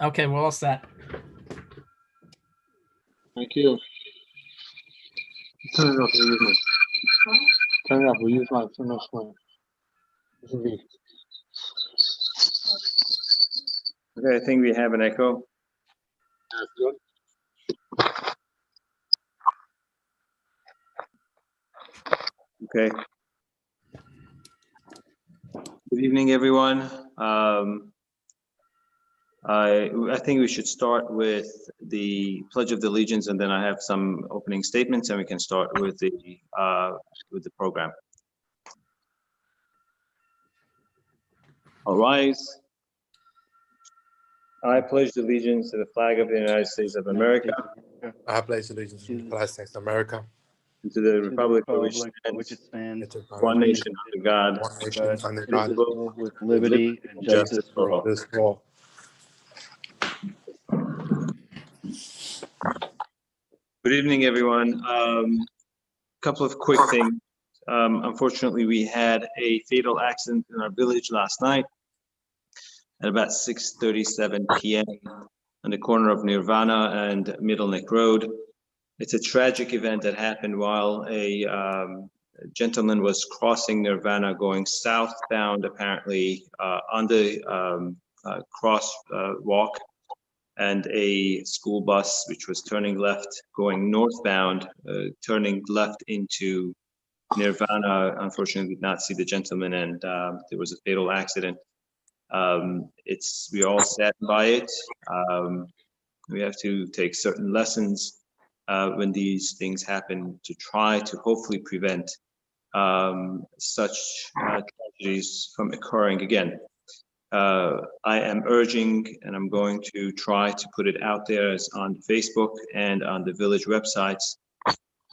Okay, we're all set. Thank you. Turn it off. We'll use mine. Turn it off. We'll use mine. Turn off mine. This will be. Okay, I think we have an echo. That's good. Okay. Good evening, everyone. I think we should start with the Pledge of Allegiance, and then I have some opening statements, and we can start with the program. All rise. I pledge allegiance to the flag of the United States of America, I pledge allegiance to the United States of America, and to the republic for which it and stands, to one nation under God, one nation under God, indivisible, with liberty and justice for all. this war. Good evening, everyone. Couple of quick things. Unfortunately, we had a fatal accident in our village last night at about 6:37 p.m. on the corner of Nirvana and Middle Neck Road. It's a tragic event that happened while a gentleman was crossing Nirvana going southbound, apparently on the crosswalk, and a school bus which was turning left going northbound, turning left into Nirvana, unfortunately did not see the gentleman, and there was a fatal accident. We are all saddened by it. We have to take certain lessons when these things happen to try to hopefully prevent such tragedies from occurring again. I am urging, and I'm going to try to put it out there as on Facebook and on the village websites.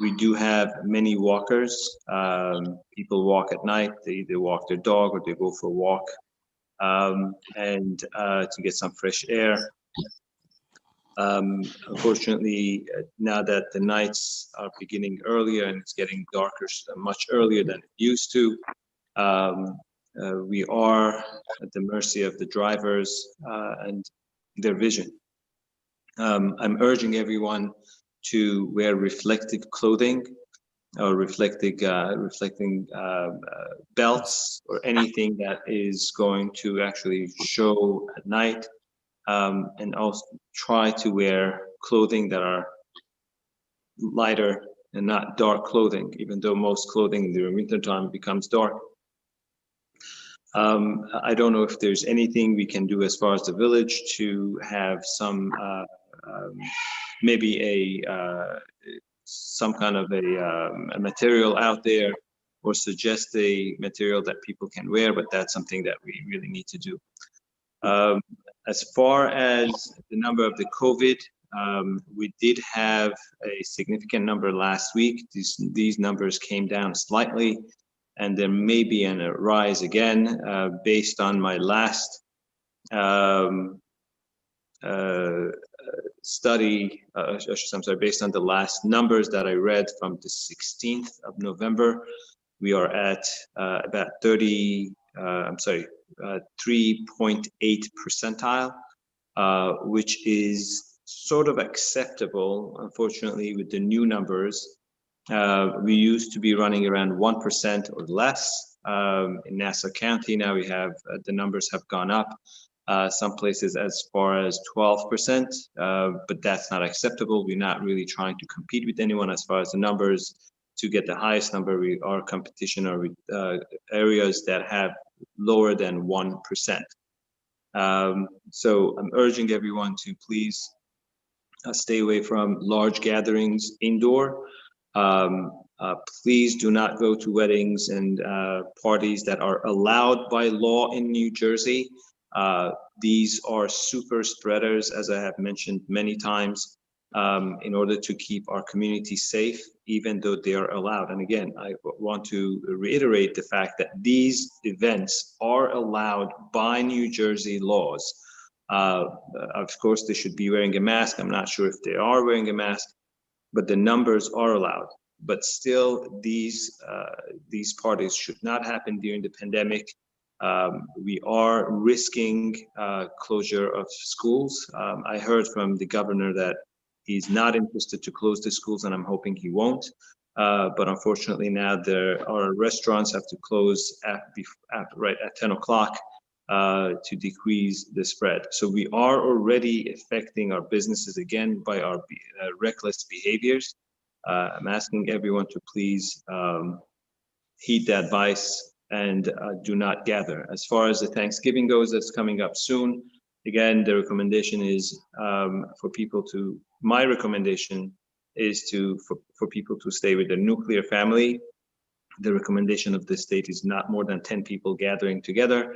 We do have many walkers. People walk at night. They either walk their dog or they go for a walk, and to get some fresh air. Unfortunately, now that the nights are beginning earlier and it's getting darker much earlier than it used to, we are at the mercy of the drivers and their vision. I'm urging everyone to wear reflective clothing or reflecting belts or anything that is going to actually show at night, and also try to wear clothing that are lighter and not dark clothing, even though most clothing during winter time becomes dark. I don't know if there's anything we can do as far as the village to have some maybe some kind of a material out there, or suggest a material that people can wear, but that's something that we really need to do. As far as the number of the COVID, we did have a significant number last week. These numbers came down slightly, and there may be a rise again based on my last study. I'm sorry, based on the last numbers that I read from the 16th of November, we are at about 3.8 percentile, which is sort of acceptable. Unfortunately, with the new numbers, we used to be running around 1% or less in Nassau County. Now we have the numbers have gone up. Some places as far as 12%, but that's not acceptable. We're not really trying to compete with anyone as far as the numbers. To get the highest number, our competition are with areas that have lower than 1%. So I'm urging everyone to please stay away from large gatherings indoor. Please do not go to weddings and parties that are allowed by law in New Jersey. These are super spreaders, as I have mentioned many times, in order to keep our community safe, even though they are allowed. And again, I want to reiterate the fact that these events are allowed by New Jersey laws. Of course, they should be wearing a mask. I'm not sure if they are wearing a mask, but the numbers are allowed. But still, these parties should not happen during the pandemic. We are risking closure of schools. I heard from the governor that he's not interested to close the schools, and I'm hoping he won't. But unfortunately now our restaurants have to close right at 10 o'clock to decrease the spread. So we are already affecting our businesses again by our reckless behaviors. I'm asking everyone to please heed the advice and do not gather. As far as the Thanksgiving goes, that's coming up soon. Again, the recommendation is my recommendation is for people to stay with their nuclear family. The recommendation of the state is not more than 10 people gathering together.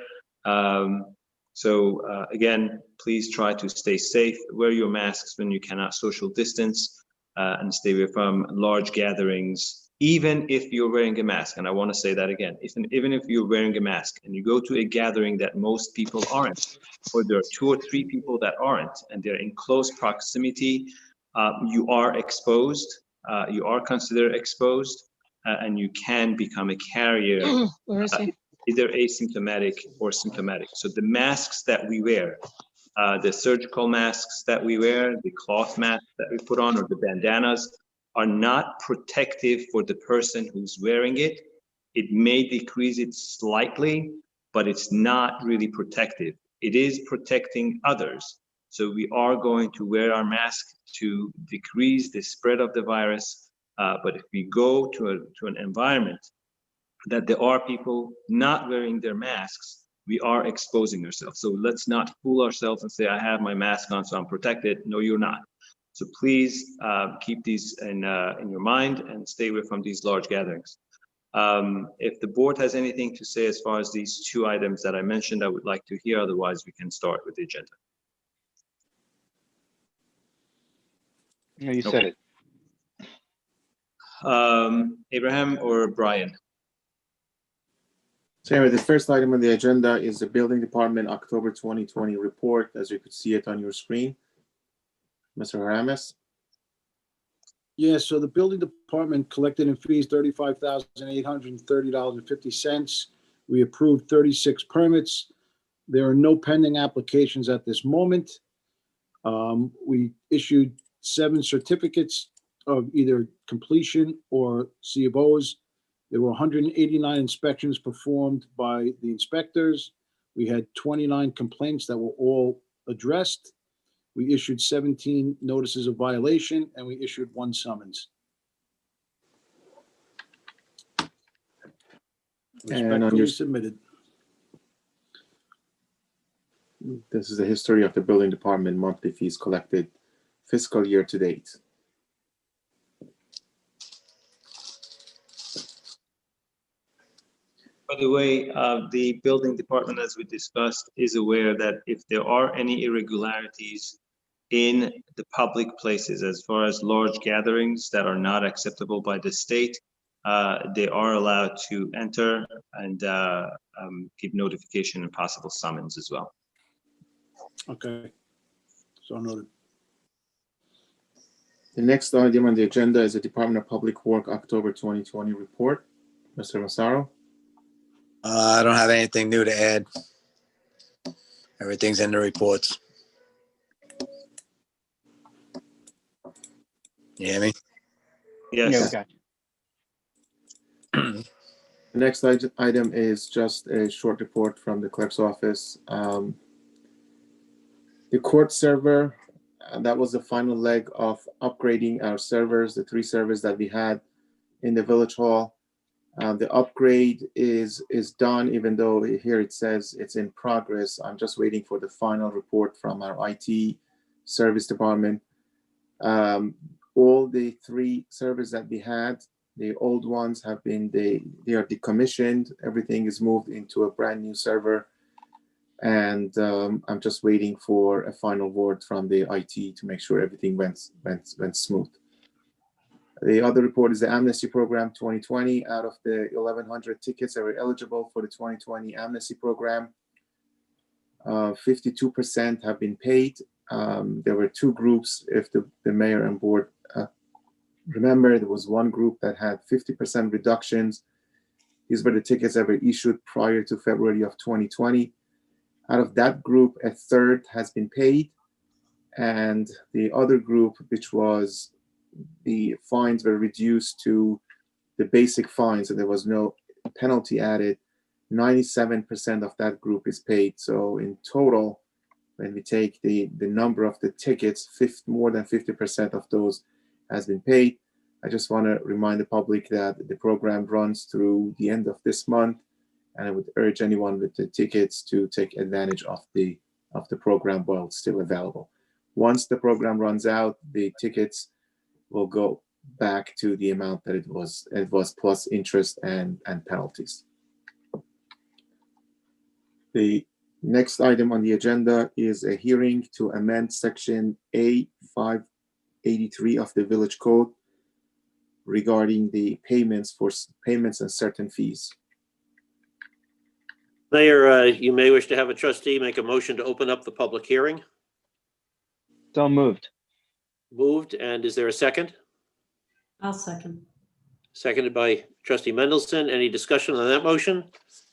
Again, please try to stay safe, wear your masks when you cannot social distance, and stay away from large gatherings, even if you're wearing a mask. And I want to say that again, even if you're wearing a mask and you go to a gathering that most people aren't, or there are 2 or 3 people that aren't, and they're in close proximity, you are exposed, you are considered exposed, and you can become a carrier, either asymptomatic or symptomatic. So the masks that we wear, the surgical masks that we wear, the cloth masks that we put on, or the bandanas, are not protective for the person who's wearing it. It may decrease it slightly, but it's not really protective. It is protecting others. So we are going to wear our mask to decrease the spread of the virus. But if we go to an environment that there are people not wearing their masks, we are exposing ourselves. So let's not fool ourselves and say, I have my mask on, so I'm protected. No, you're not. So please keep these in your mind and stay away from these large gatherings. If the board has anything to say as far as these 2 items that I mentioned, I would like to hear. Otherwise, we can start with the agenda. No, you said it. Abraham or Brian? So anyway, the first item on the agenda is the Building Department October 2020 report, as you could see it on your screen. Mr. Haramis? Yes, so the building department collected in fees $35,830.50. We approved 36 permits. There are no pending applications at this moment. We issued 7 certificates of either completion or C of O's. There were 189 inspections performed by the inspectors. We had 29 complaints that were all addressed. We issued 17 notices of violation, and we issued 1 summons. And on Respectfully your, submitted. this is the history of the building department monthly fees collected fiscal year to date. By the way, the building department, as we discussed, is aware that if there are any irregularities in the public places, as far as large gatherings that are not acceptable by the state, they are allowed to enter and give notification and possible summons as well. Okay. So noted. The next item on the agenda is the Department of Public Work October 2020 report. Mr. Massaro? I don't have anything new to add. Everything's in the reports. You hear me? Yes. Okay. The next item is just a short report from the clerk's office. The court server, that was the final leg of upgrading our servers, the 3 servers that we had in the village hall. The upgrade is done, even though here it says it's in progress. I'm just waiting for the final report from our IT service department. All the 3 servers that we had, the old ones have been, they are decommissioned. Everything is moved into a brand new server. And I'm just waiting for a final word from the IT to make sure everything went smooth. The other report is the Amnesty Program 2020. Out of the 1,100 tickets that were eligible for the 2020 Amnesty Program, 52% have been paid. There were 2 groups, if the mayor and board remember, there was one group that had 50% reductions. These were the tickets that were issued prior to February of 2020. Out of that group, a third has been paid, and the other group, which was the fines were reduced to the basic fines, and there was no penalty added, 97% of that group is paid. So in total, when we take the number of the tickets, more than 50% of those has been paid. I just want to remind the public that the program runs through the end of this month, and I would urge anyone with the tickets to take advantage of the program while it's still available. Once the program runs out, the tickets will go back to the amount that it was plus interest and penalties. The next item on the agenda is a hearing to amend section A583 of the Village Code regarding the payments and certain fees. Mayor, you may wish to have a trustee make a motion to open up the public hearing. So moved. Moved, and is there a second? I'll second. Seconded by trustee Mendelson. Any discussion on that motion?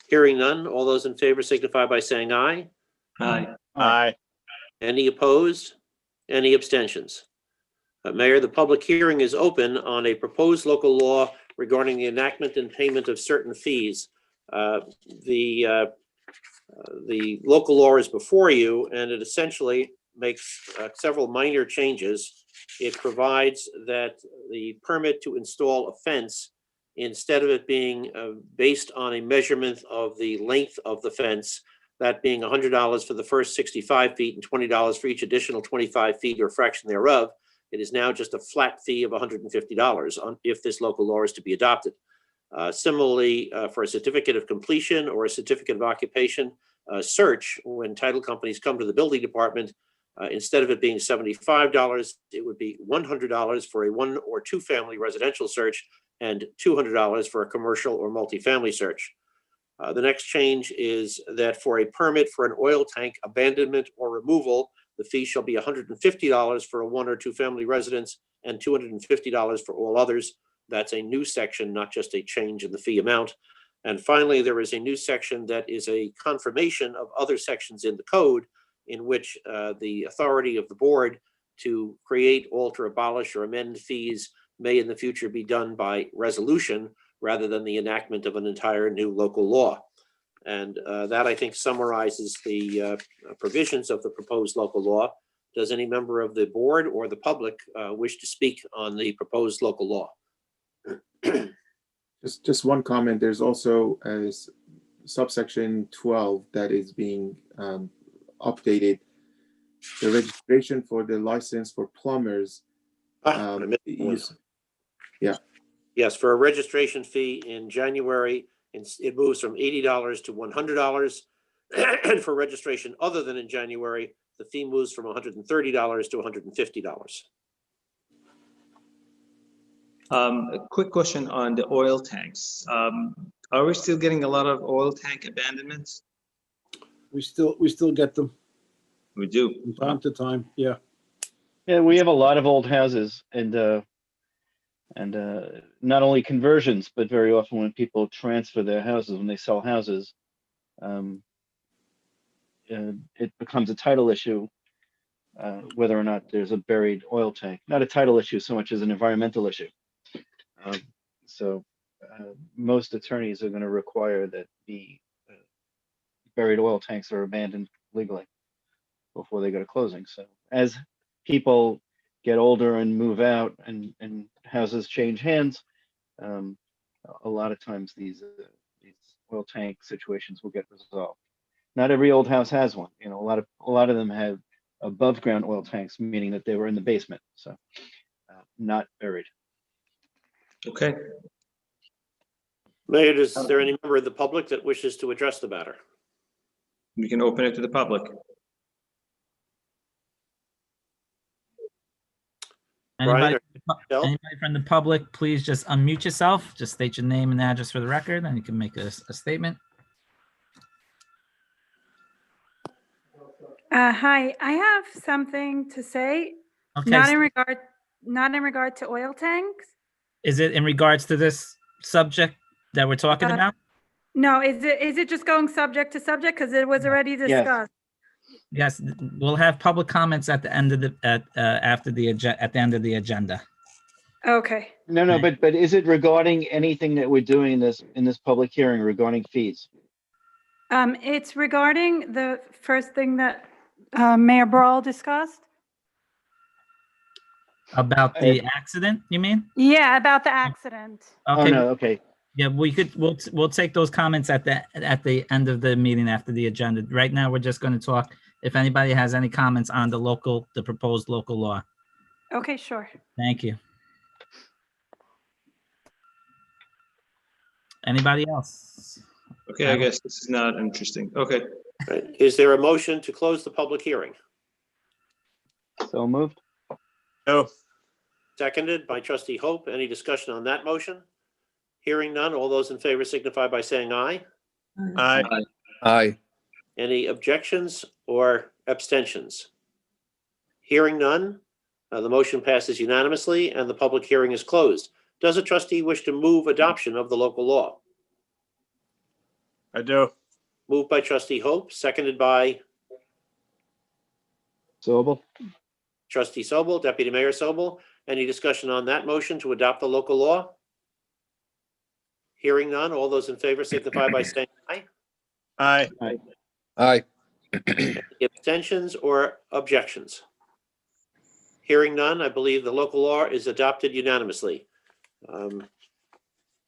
Hearing none. All those in favor signify by saying aye. Aye. Aye. Any opposed? Any abstentions? Mayor, the public hearing is open on a proposed local law regarding the enactment and payment of certain fees. The local law is before you, and it essentially makes several minor changes. It provides that the permit to install a fence, instead of it being based on a measurement of the length of the fence, that being $100 for the first 65 feet and $20 for each additional 25 feet or fraction thereof, it is now just a flat fee of $150 if this local law is to be adopted. Similarly, for a certificate of completion or a certificate of occupation search, when title companies come to the building department, instead of it being $75, it would be $100 for a 1 or 2 family residential search and $200 for a commercial or multifamily search. The next change is that for a permit for an oil tank abandonment or removal, the fee shall be $150 for a 1 or 2 family residence and $250 for all others. That's a new section, not just a change in the fee amount. And finally, there is a new section that is a confirmation of other sections in the code in which the authority of the board to create, alter, abolish, or amend fees may in the future be done by resolution rather than the enactment of an entire new local law. And that, I think, summarizes the provisions of the proposed local law. Does any member of the board or the public wish to speak on the proposed local law? Just one comment. There's also a subsection 12 that is being updated. The registration for the license for plumbers. Yes, for a registration fee in January, it moves from $80 to $100. And for registration other than in January, the fee moves from $130 to $150. A quick question on the oil tanks. Are we still getting a lot of oil tank abandonments? We still get them We do. from time to time. Yeah. Yeah, we have a lot of old houses and not only conversions, but very often when people transfer their houses, when they sell houses, it becomes a title issue, whether or not there's a buried oil tank. Not a title issue so much as an environmental issue. So most attorneys are going to require that the buried oil tanks are abandoned legally before they go to closing. So as people get older and move out and houses change hands, a lot of times these oil tank situations will get resolved. Not every old house has one. You know, a lot of them have above ground oil tanks, meaning that they were in the basement, so not buried. Okay. Mayor, is there any member of the public that wishes to address the matter? We can open it to the public. Brian Anybody, anybody from the public, please just unmute yourself. Just state your name and address for the record, and you can make a statement. Hi, I have something to say. Okay. Not in regard to oil tanks. Is it in regards to this subject that we're talking about? No, is it just going subject to subject? Because it was already discussed. Yes, we'll have public comments at the end of the, after the, at the end of the agenda. Okay. No, but is it regarding anything that we're doing in this public hearing regarding fees? It's regarding the first thing that Mayor Brawl discussed. About the accident, you mean? Yeah, about the accident. Oh, Okay, no, okay. yeah, we'll take those comments at the end of the meeting after the agenda. Right now, we're just going to talk, if anybody has any comments on the proposed local law. Okay, sure. Thank you. Anybody else? Okay, I guess this is not interesting. Okay. Right. Is there a motion to close the public hearing? So moved. No. Seconded by trustee Hope. Any discussion on that motion? Hearing none. All those in favor signify by saying aye. Aye. Aye. Any objections or abstentions? Hearing none, the motion passes unanimously and the public hearing is closed. Does a trustee wish to move adoption of the local law? I do. Moved by trustee Hope, seconded by Sobel. trustee Sobel, Deputy Mayor Sobel. Any discussion on that motion to adopt the local law? Hearing none, all those in favor signify by saying aye. Aye. Aye. Any abstentions or objections? Hearing none, I believe the local law is adopted unanimously.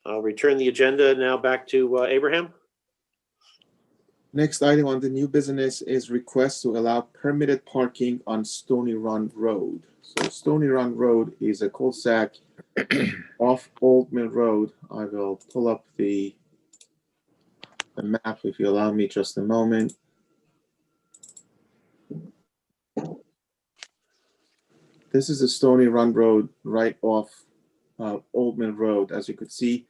I'll return the agenda now back to Abraham. Next item on the new business is request to allow permitted parking on Stony Run Road. So Stony Run Road is a cul-de-sac off Old Mill Road. I will pull up the map if you allow me just a moment. This is a Stony Run Road right off Old Mill Road. As you could see,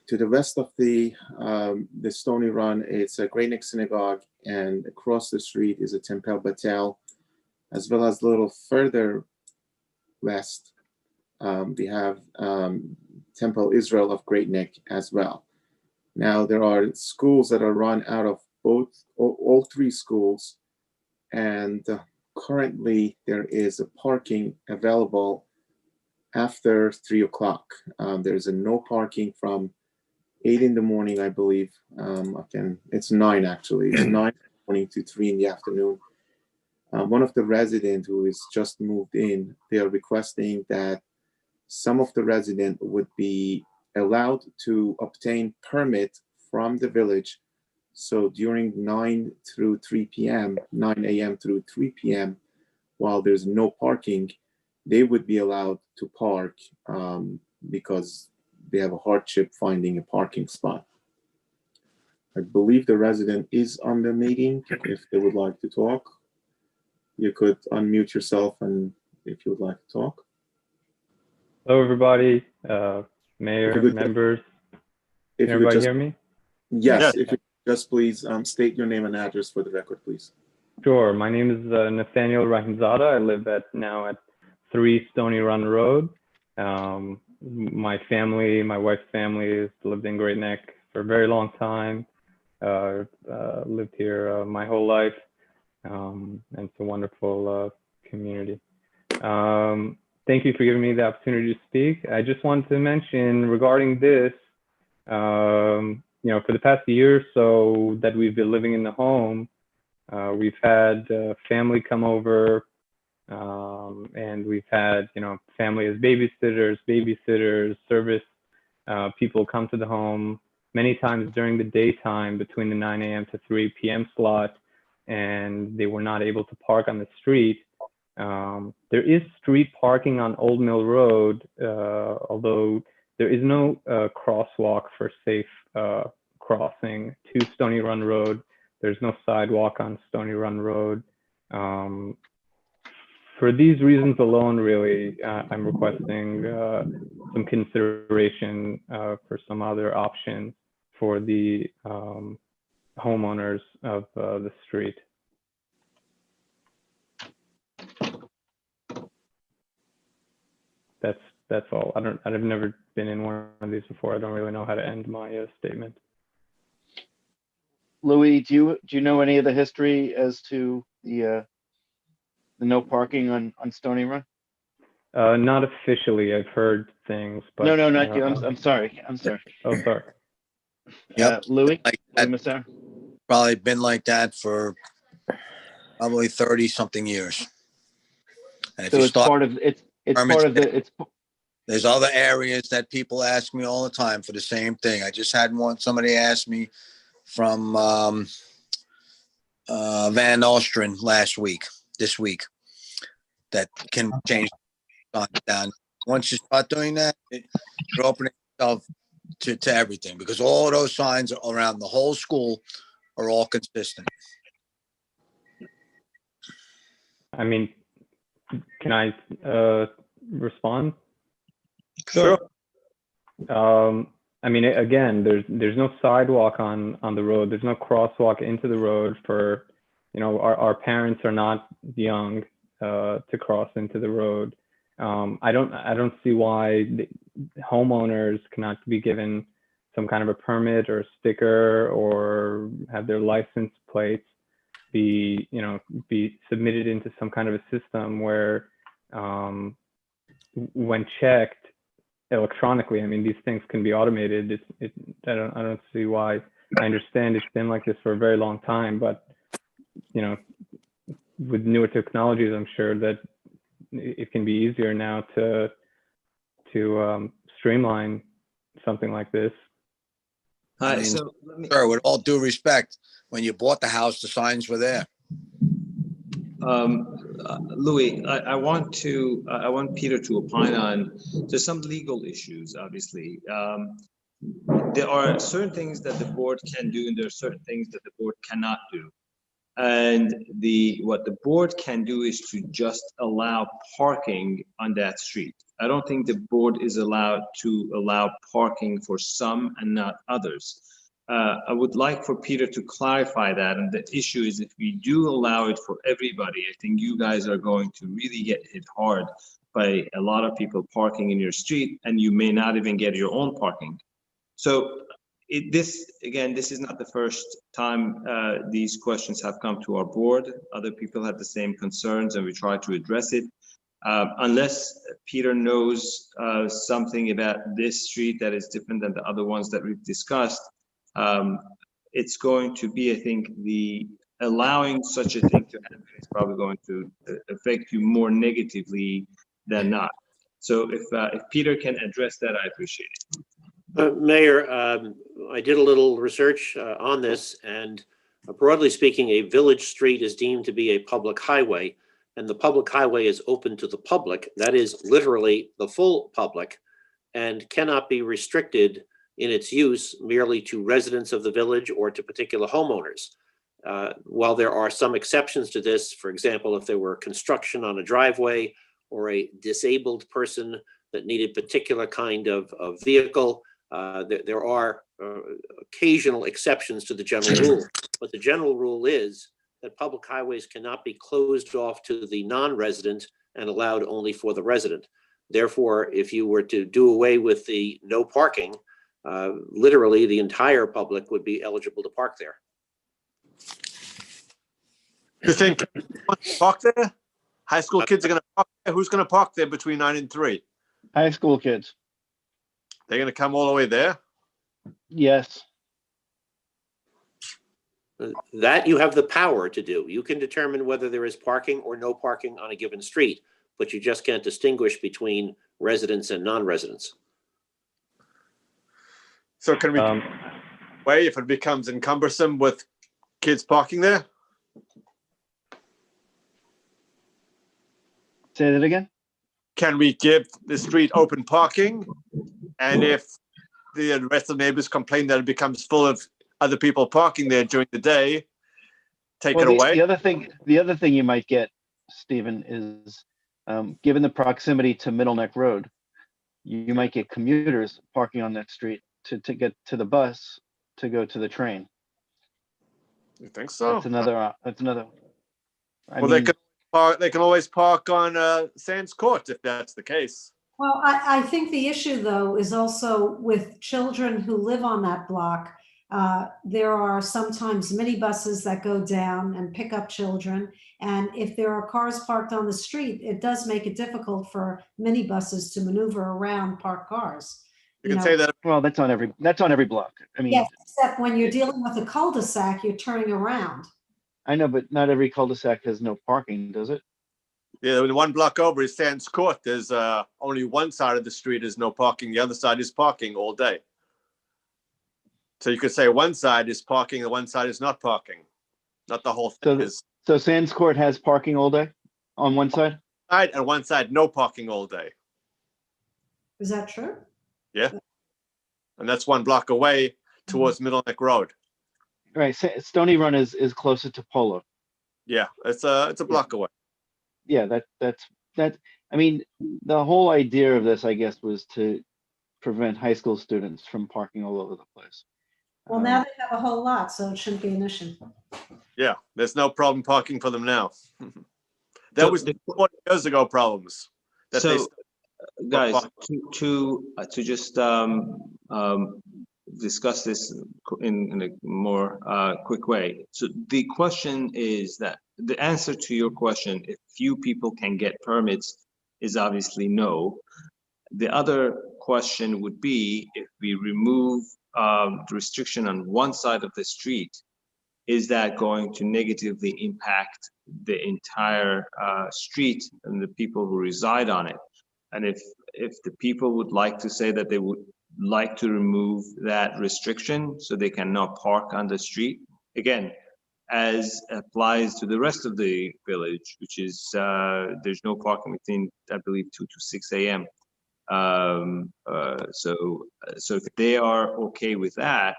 to the west of the Stony Run, it's a Great Neck Synagogue, and across the street is a Tempel Batel, as well as a little further west, we have Temple Israel of Great Neck as well. Now there are schools that are run out of all three schools, and currently there is a parking available after 3 o'clock. There's a no parking from 8 in the morning, I believe. It's 9 actually. It's 9 in the morning to 3 in the afternoon. One of the residents who is just moved in, they are requesting that some of the residents would be allowed to obtain permit from the village. So during 9 through 3 p.m., 9 a.m. through 3 p.m., while there's no parking, they would be allowed to park because they have a hardship finding a parking spot. I believe the resident is on the meeting. If they would like to talk, you could unmute yourself, and if you would like to talk. Hello, everybody, mayor, members. Can everybody hear me? Yes, if you just please state your name and address for the record, please. Sure. My name is Nathaniel Rahimzada. I live now at 3 Stony Run Road. My family, my wife's family, has lived in Great Neck for a very long time. Lived here my whole life, and it's a wonderful community. Thank you for giving me the opportunity to speak. I just wanted to mention regarding this, for the past year or so that we've been living in the home, we've had family come over, and we've had, family as babysitters, service people come to the home many times during the daytime between the 9 a.m. to 3 p.m. slot, and they were not able to park on the street. There is street parking on Old Mill Road, although there is no crosswalk for safe crossing to Stony Run Road. There's no sidewalk on Stony Run Road. For these reasons alone, really, I'm requesting some consideration for some other option for the homeowners of the street. That's all. I've never been in one of these before. I don't really know how to end my statement. Louis, do you know any of the history as to the no parking on Stony Run? Not officially. I've heard things, but No, not you. I'm sorry. I'm sorry. Oh, sorry. Yep. Louis, Like Louis that, Massaro? probably been like that for probably 30 something years. And if So you it's start, part of it's permits part of the it's there's other areas that people ask me all the time for the same thing. I just had somebody ask me from Van Nostrand this week, that can change down. Once you start doing that, you're opening yourself to everything, because all those signs around the whole school are all consistent. I mean, can I respond? Sure. I mean, again, there's no sidewalk on the road. There's no crosswalk into the road for, our parents are not young to cross into the road. I don't see why the homeowners cannot be given some kind of a permit or a sticker, or have their license plates be submitted into some kind of a system where, when checked electronically, I mean, these things can be automated. I don't see why. I understand it's been like this for a very long time, but with newer technologies, I'm sure that it can be easier now to streamline something like this. I mean, So let me, sir, with all due respect, when you bought the house, the signs were there. Louis, I want Peter to opine on, there's some legal issues, obviously. There are certain things that the board can do, and there are certain things that the board cannot do. And what the board can do is to just allow parking on that street. I don't think the board is allowed to allow parking for some and not others. I would like for Peter to clarify that. And the issue is, if we do allow it for everybody, I think you guys are going to really get hit hard by a lot of people parking in your street, and you may not even get your own parking. So this is not the first time these questions have come to our board. Other people have the same concerns, and we try to address it. Unless Peter knows something about this street that is different than the other ones that we've discussed, it's going to be, I think, the allowing such a thing to happen is probably going to affect you more negatively than not. So if Peter can address that, I appreciate it. Mayor, I did a little research on this, and broadly speaking, a village street is deemed to be a public highway, and the public highway is open to the public. That is literally the full public, and cannot be restricted in its use merely to residents of the village or to particular homeowners. While there are some exceptions to this, for example, if there were construction on a driveway or a disabled person that needed particular kind of vehicle, there are occasional exceptions to the general rule. But the general rule is that public highways cannot be closed off to the non-resident and allowed only for the resident. Therefore, if you were to do away with the no parking, literally the entire public would be eligible to park there. You think park there? High school kids are going to park there? Who's going to park there between 9 and 3? High school kids. They're going to come all the way there? Yes. That you have the power to do. You can determine whether there is parking or no parking on a given street, but you just can't distinguish between residents and non-residents. So can we way if it becomes encumbersome with kids parking there? Say that again? Can we give the street open parking? And if the rest of the neighbors complain that it becomes full of other people parking there during the day, take it away? The other thing you might get, Stephen, is given the proximity to Middle Neck Road, you might get commuters parking on that street to get to the bus to go to the train. You think so? That's another. They can always park on Sands Court if that's the case. Well, I think the issue, though, is also with children who live on that block. There are sometimes minibuses that go down and pick up children. And if there are cars parked on the street, it does make it difficult for minibuses to maneuver around parked cars. You can say that. Well, that's on every block. I mean, Yes, except when you're dealing with a cul-de-sac, you're turning around. I know, but not every cul-de-sac has no parking, does it? Yeah, the one block over is Sands Court. There's only one side of the street is no parking. The other side is parking all day. So you could say one side is parking, the one side is not parking. Not the whole thing is. So Sands Court has parking all day on one side? Side and one side, no parking all day. Is that true? Yeah. And that's one block away towards Middle Neck Road. Right. Stony Run is closer to Polo. Yeah, it's a block away. Yeah, that's. I mean, the whole idea of this, I guess, was to prevent high school students from parking all over the place. Well, now they have a whole lot, so it shouldn't be an issue. Yeah, there's no problem parking for them now. That was 20 years ago problems. That So, guys, to just discuss this in a more quick way. So the question is that the answer to your question, if few people can get permits, is obviously no. The other question would be, if we remove the restriction on one side of the street, is that going to negatively impact the entire street and the people who reside on it? And if the people would like to say that they would like to remove that restriction so they cannot park on the street, again, as applies to the rest of the village, which is there's no parking between, I believe, 2 to 6 a.m. So if they are okay with that,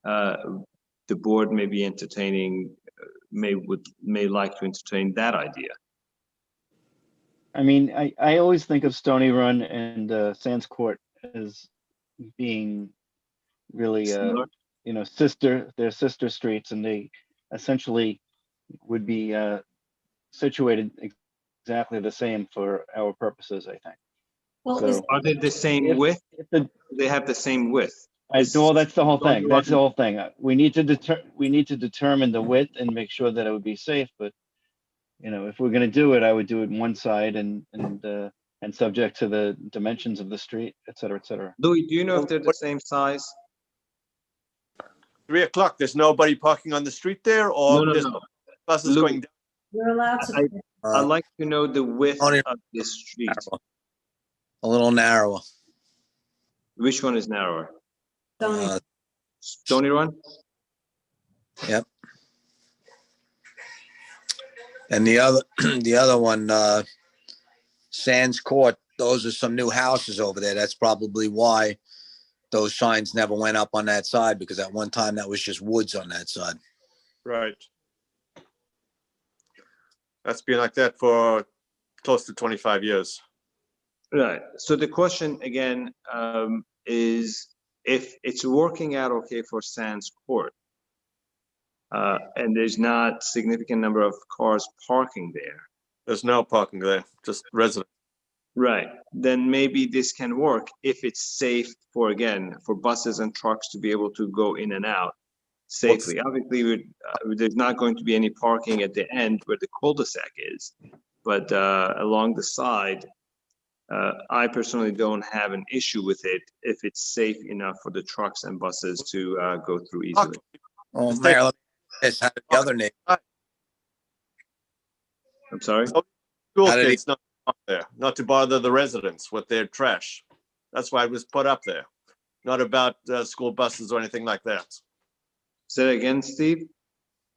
the board may be entertaining, may like to entertain that idea. I mean, I always think of Stony Run and Sands Court as being really, Similar? they're sister streets, and they essentially would be situated exactly the same for our purposes, I think. Well, So- Are they the same width? They have the same width. Well, that's the whole thing. That's the whole thing. We need to determine the width and make sure that it would be safe. But if we're going to do it, I would do it on one side and subject to the dimensions of the street, et cetera, et cetera. Louis, do you know if they're the same size? 3 o'clock, there's nobody parking on the street there, or there's buses Louis, going down? You're allowed to. I'd like to know the width of the street. A little narrower. Which one is narrower? Stony. Stony Run? Yep. And the other one, Sands Court, those are some new houses over there. That's probably why those signs never went up on that side, because at one time that was just woods on that side. Right. That's been like that for close to 25 years. Right. So the question again is, if it's working out okay for Sands Court, and there's not significant number of cars parking there. There's no parking there, just residents. Right. Then maybe this can work if it's safe for buses and trucks to be able to go in and out safely. Obviously, there's not going to be any parking at the end where the cul-de-sac is, but along the side, I personally don't have an issue with it if it's safe enough for the trucks and buses to go through easily. Oh, Mayor, how did the other neighbor? I'm sorry? School kids not up there, not to bother the residents with their trash. That's why it was put up there, not about school buses or anything like that. Say that again, Steve?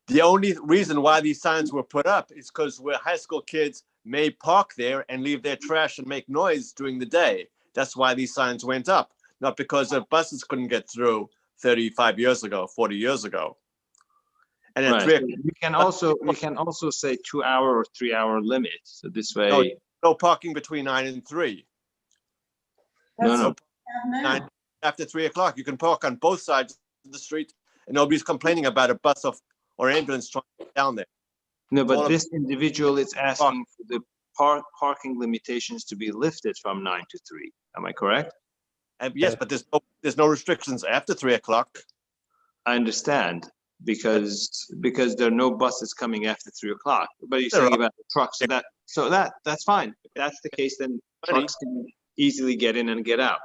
The only reason why these signs were put up is because where high school kids may park there and leave their trash and make noise during the day. That's why these signs went up, not because the buses couldn't get through 35 years ago, 40 years ago. And Right. So you can also say 2 hour or 3 hour limit. So this way, no parking between 9 and 3. no. After 3 o'clock, you can park on both sides of the street, and nobody's complaining about a bus or ambulance trying to get down there. No, but this individual is asking parking limitations to be lifted from 9 to 3. Am I correct? And yes, but there's no restrictions after 3 o'clock. I understand, because there are no buses coming after 3 o'clock. But you're There saying are. about the trucks, so that's fine. If that's the case, then trucks can easily get in and get out.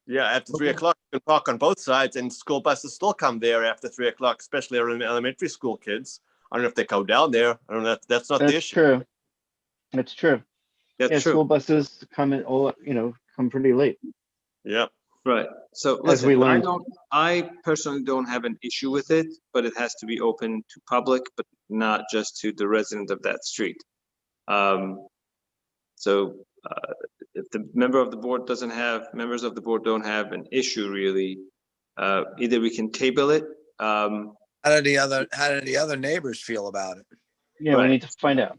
Yeah, after 3 o'clock, you can park on both sides, and school buses still come there after 3 o'clock, especially around elementary school kids. I don't know if they go down there. I don't know. That's not the That's issue. true. That's true. That's Yeah, true. school buses come in come pretty late. Yeah. Right. So As we listen, learned. I personally don't have an issue with it, but it has to be open to public, but not just to the resident of that street. If the members of the board don't have an issue really, either we can table it. How do the other neighbors feel about it? Yeah, we Right. need to find out.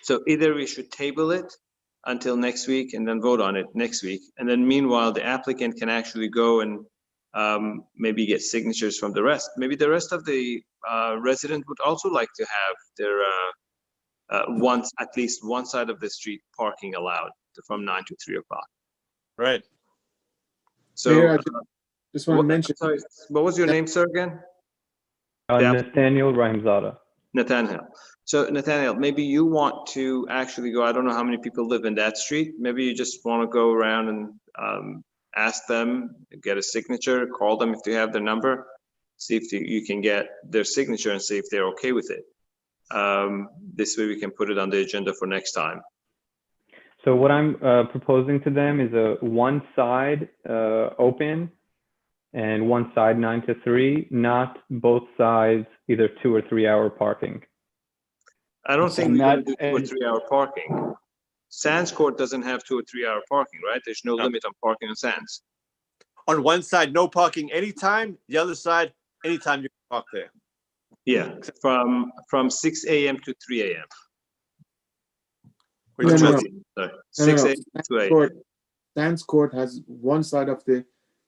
So either we should table it until next week and then vote on it next week. And then meanwhile, the applicant can actually go and maybe get signatures from the rest. Maybe the rest of the resident would also like to have their at least one side of the street parking allowed from 9 to 3 o'clock. Right. So Mayor, I just want to mention, sorry, what was your name, sir, again? Nathaniel Rahimzada. Nathaniel. So Nathaniel, maybe you want to actually go, I don't know how many people live in that street. Maybe you just want to go around and ask them, get a signature, call them if you have their number, see if you can get their signature and see if they're okay with it. This way we can put it on the agenda for next time. So what I'm proposing to them is a one side open and one side 9 to 3, not both sides either 2 or 3 hour parking. I don't think we're not- going to do 2 or 3 hour parking. Sands Court doesn't have 2 or 3 hour parking, right? There's no limit on parking on Sands. On one side, no parking anytime. The other side, anytime you can park there. Yeah, from 6 a.m. to 3 a.m. No, no, no. Sorry, No, 6 no. a.m. to 2 Sands a.m. Court, Sands Court has one side of the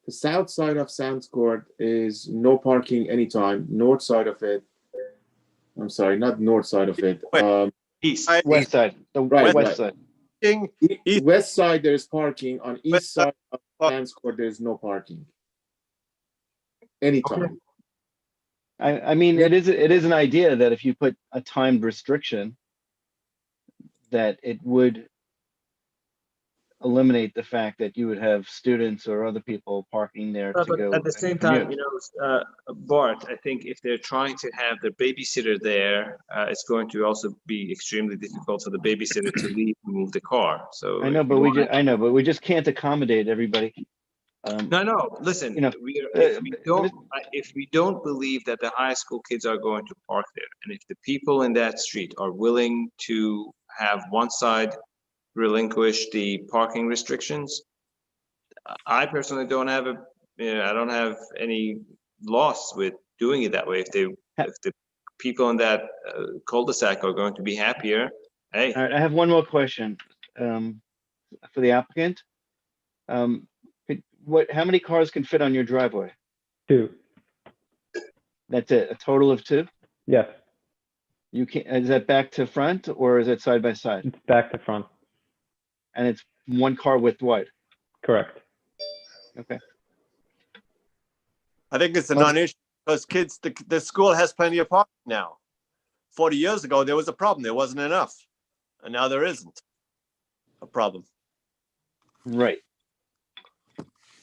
south side of Sands Court is no parking anytime. North side of it, I'm sorry, not north side of it. East. West side, the Right, west right. side. West side there's parking. On east side of Sands Court there's no parking. Anytime. I mean, it is an idea that if you put a timed restriction, that it would eliminate the fact that you would have students or other people parking there to But go. at the and same time, commute. Bart, I think if they're trying to have their babysitter there, it's going to also be extremely difficult for the babysitter to leave and move the car. So I know, but we just can't accommodate everybody. No, listen, You know, if we don't believe that the high school kids are going to park there, and if the people in that street are willing to have one side relinquish the parking restrictions, I personally don't have I don't have any loss with doing it that way. If the people in that cul-de-sac are going to be happier, hey. All right, I have one more question for the applicant. How many cars can fit on your driveway? 2. That's it, a total of 2? Yes, You can, is that back to front or is it side by side? it's back to front. And it's one car width wide? Correct. Okay. I think it's a non-issue because kids, the school has plenty of parking now. 40 years ago, there was a problem. There wasn't enough. And now there isn't a problem. Right.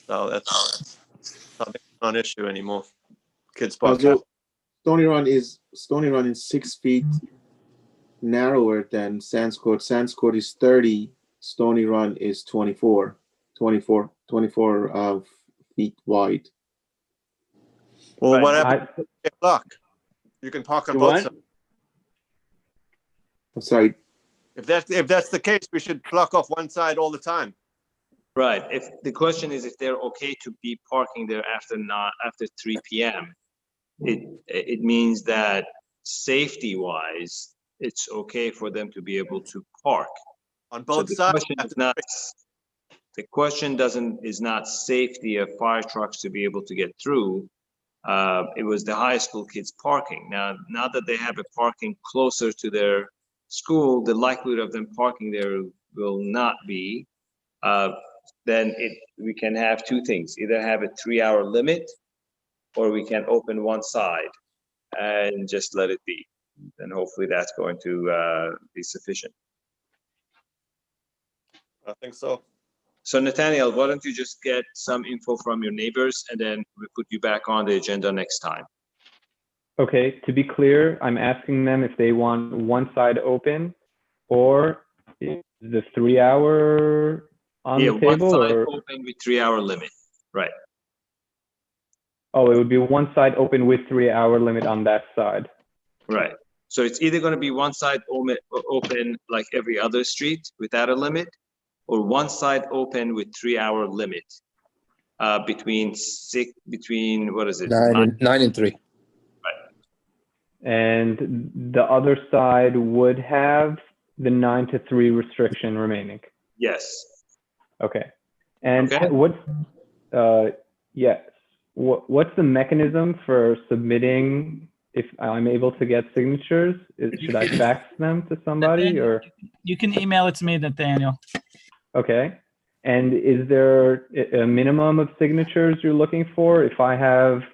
So that's not a non-issue anymore. Kids park. Also, Stony Run is 6 feet narrower than Sands Court. Sands Court is 30. Stony Run is 24 feet wide. Well, Right. what happened at 8 o'clock? You can park on You both what? sides. I'm sorry. If that's the case, we should block off one side all the time. Right. If the question is if they're okay to be parking there after 3 p.m., it means that safety-wise, it's okay for them to be able to park. On So both the sides. question is not safety of fire trucks to be able to get through. It was the high school kids parking. Now that they have a parking closer to their school, the likelihood of them parking there will not be, then we can have two things, either have a 3-hour limit, or we can open one side and just let it be. And hopefully that's going to be sufficient. I think so. So Nathaniel, why don't you just get some info from your neighbors, and then we'll put you back on the agenda next time. Okay, to be clear, I'm asking them if they want one side open or is the 3-hour on the One table, side or open with 3-hour limit, right? oh, it would be one side open with 3-hour limit on that side. Right. So it's either going to be one side open like every other street without a limit, or one side open with 3-hour limit between what is it? 9 and 3. And the other side would have the 9 to 3 restriction remaining. Yes. Okay. And Okay. yes, what's the mechanism for submitting if I'm able to get signatures? Should I fax them to somebody, or? You can email it to me, Nathaniel. Okay. And is there a minimum of signatures you're looking for? If I have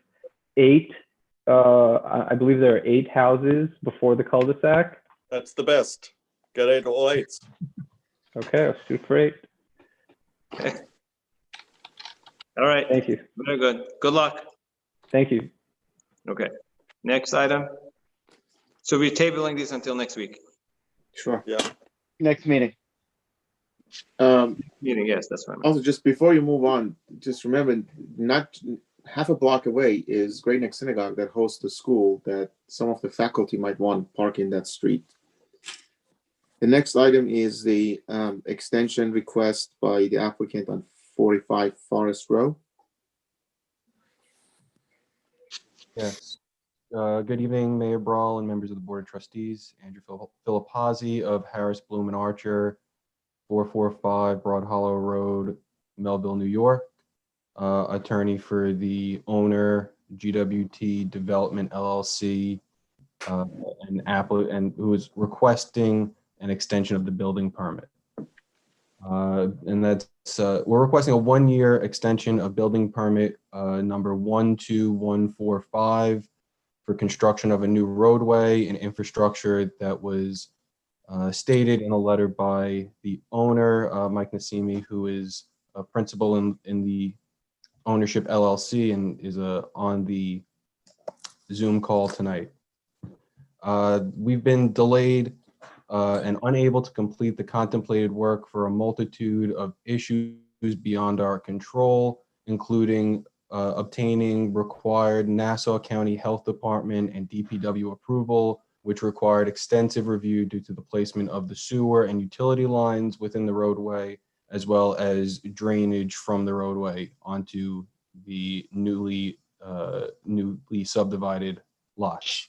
8, I believe there are 8 houses before the cul-de-sac. That's the best. Get 8 or 8. Okay, let's shoot for 8. Okay. All right. Thank you. Very good. Good luck. Thank you. Okay. Next item. So we're tabling this until next week. Sure. Yeah. Next meeting. Meeting, yes, that's fine. Also, just before you move on, just remember, not half a block away is Great Neck Synagogue that hosts the school that some of the faculty might want park in that street. The next item is the extension request by the applicant on 45 Forest Row. Yes. Good evening, Mayor Brawl and members of the Board of Trustees. Andrew Filippazzi of Harris, Bloom and Archer, 445 Broad Hollow Road, Melville, New York. Attorney for the owner, GWT Development LLC, and who is requesting an extension of the building permit. And that's we're requesting a 1-year extension of building permit number 12145 for construction of a new roadway and infrastructure that was stated in a letter by the owner, Mike Nassimi, who is a principal in the ownership LLC and is on the Zoom call tonight. We've been delayed and unable to complete the contemplated work for a multitude of issues beyond our control, including obtaining required Nassau County Health Department and DPW approval, which required extensive review due to the placement of the sewer and utility lines within the roadway, as well as drainage from the roadway onto the newly subdivided lots.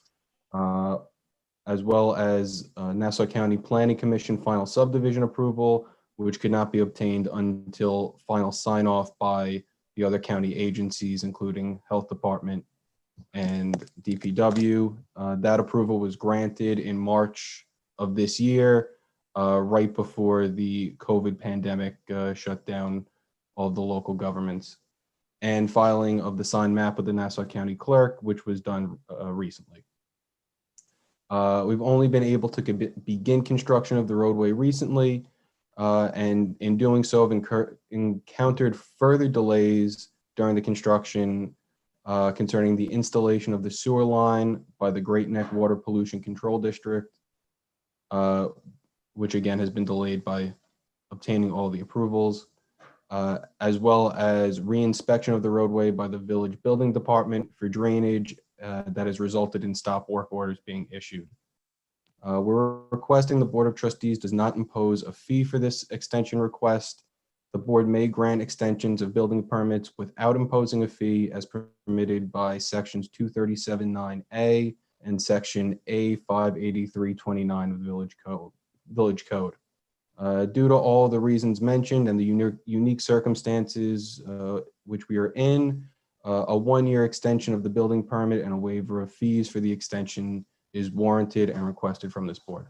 As well as Nassau County Planning Commission final subdivision approval, which could not be obtained until final sign off by the other county agencies, including Health Department and DPW. That approval was granted in March of this year, right before the COVID pandemic shut down all the local governments, and filing of the signed map with the Nassau County Clerk, which was done recently. We've only been able to begin construction of the roadway recently, and in doing so have encountered further delays during the construction concerning the installation of the sewer line by the Great Neck Water Pollution Control District, which again has been delayed by obtaining all the approvals, as well as reinspection of the roadway by the Village Building Department for drainage that has resulted in stop work orders being issued. We're requesting the Board of Trustees does not impose a fee for this extension request. The board may grant extensions of building permits without imposing a fee as permitted by sections 237(9)A and section A58329 of the Village Code. Due to all the reasons mentioned and the unique circumstances which we are in, a 1-year extension of the building permit and a waiver of fees for the extension is warranted and requested from this board.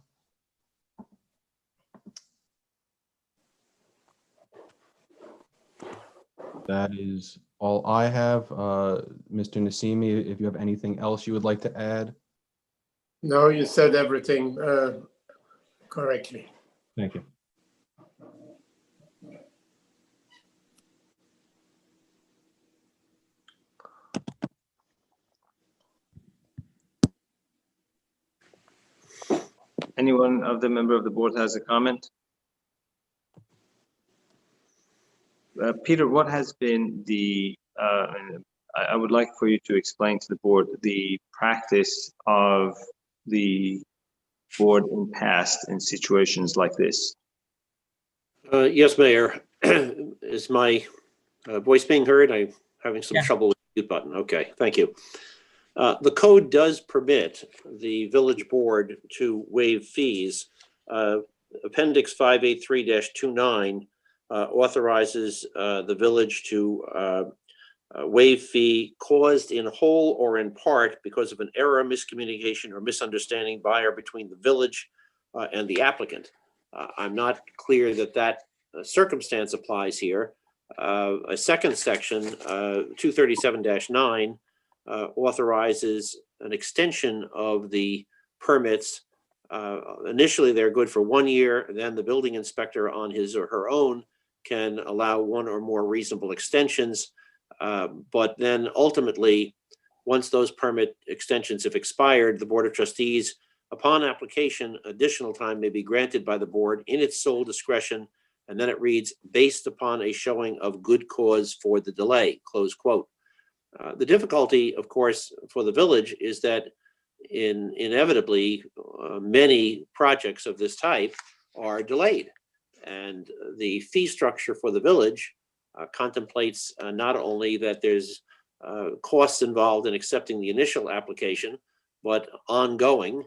That is all I have. Mr. Nasimi, if you have anything else you would like to add? No, you said everything correctly. Thank you. Anyone of the member of the board has a comment? Peter, what has been the, I would like for you to explain to the board the practice of the board in past in situations like this? Yes, Mayor. Is my voice being heard? I'm having some trouble with the mute button. Okay, thank you. The code does permit the village board to waive fees. Appendix 583-29 authorizes the village to waive fee caused in whole or in part because of an error, miscommunication, or misunderstanding by or between the village and the applicant. I'm not clear that that circumstance applies here. A second section, 237-9, authorizes an extension of the permits. Initially, they're good for 1 year, then the building inspector on his or her own can allow one or more reasonable extensions. But then ultimately, once those permit extensions have expired, the Board of Trustees, upon application, additional time may be granted by the board in its sole discretion. And then it reads, based upon a showing of good cause for the delay, close quote. The difficulty, of course, for the village is that inevitably many projects of this type are delayed. And the fee structure for the village contemplates not only that there's costs involved in accepting the initial application, but ongoing.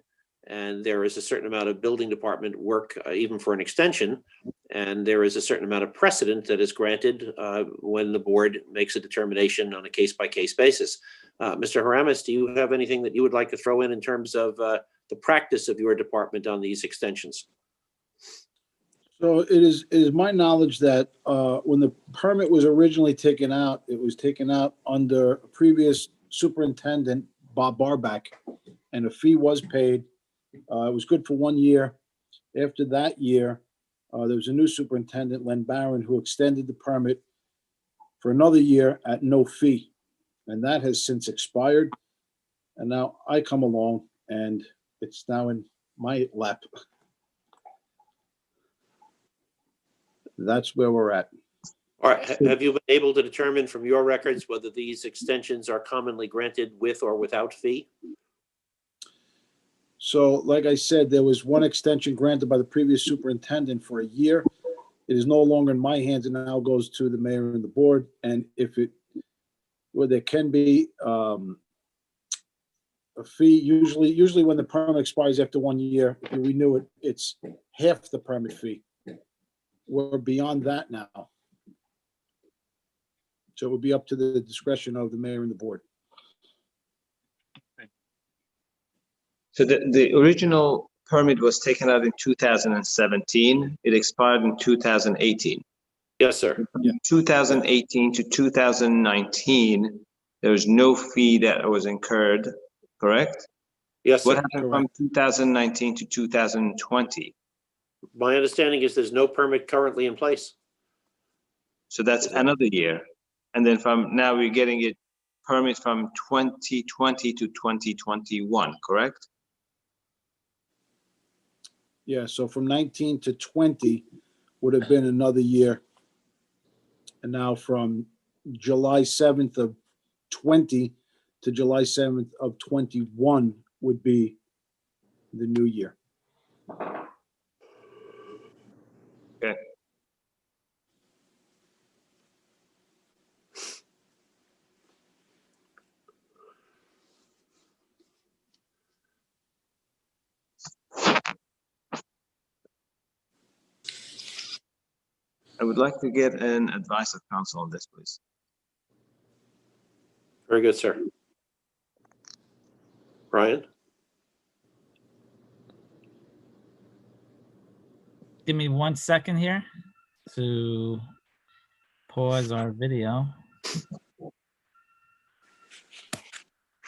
And there is a certain amount of building department work even for an extension. And there is a certain amount of precedent that is granted when the board makes a determination on a case-by-case basis. Mr. Haramis, do you have anything that you would like to throw in terms of the practice of your department on these extensions? So it is my knowledge that when the permit was originally taken out, it was taken out under a previous superintendent, Bob Barback, and a fee was paid. It was good for 1 year. After that year, there was a new superintendent, Len Barron, who extended the permit for another year at no fee. And that has since expired. And now I come along and it's now in my lap. That's where we're at. All right, have you been able to determine from your records whether these extensions are commonly granted with or without fee? So like I said, there was one extension granted by the previous superintendent for a year. It is no longer in my hands and now goes to the mayor and the board. And if it, well, there can be a fee, usually when the permit expires after 1 year, if you renew it, it's half the permit fee. We're beyond that now. So it would be up to the discretion of the mayor and the board. So the original permit was taken out in 2017. It expired in 2018. Yes, sir. From 2018 to 2019, there was no fee that was incurred, correct? Yes, sir. What happened from 2019 to 2020? My understanding is there's no permit currently in place. So that's another year. And then from now we're getting it permit from 2020 to 2021, correct? Yeah, so from 19 to 20 would have been another year. And now from July 7th of 20 to July 7th of 21 would be the new year. Okay. I would like to get an advice of counsel on this, please. Very good, sir. Brian? Give me 1 second here to pause our video.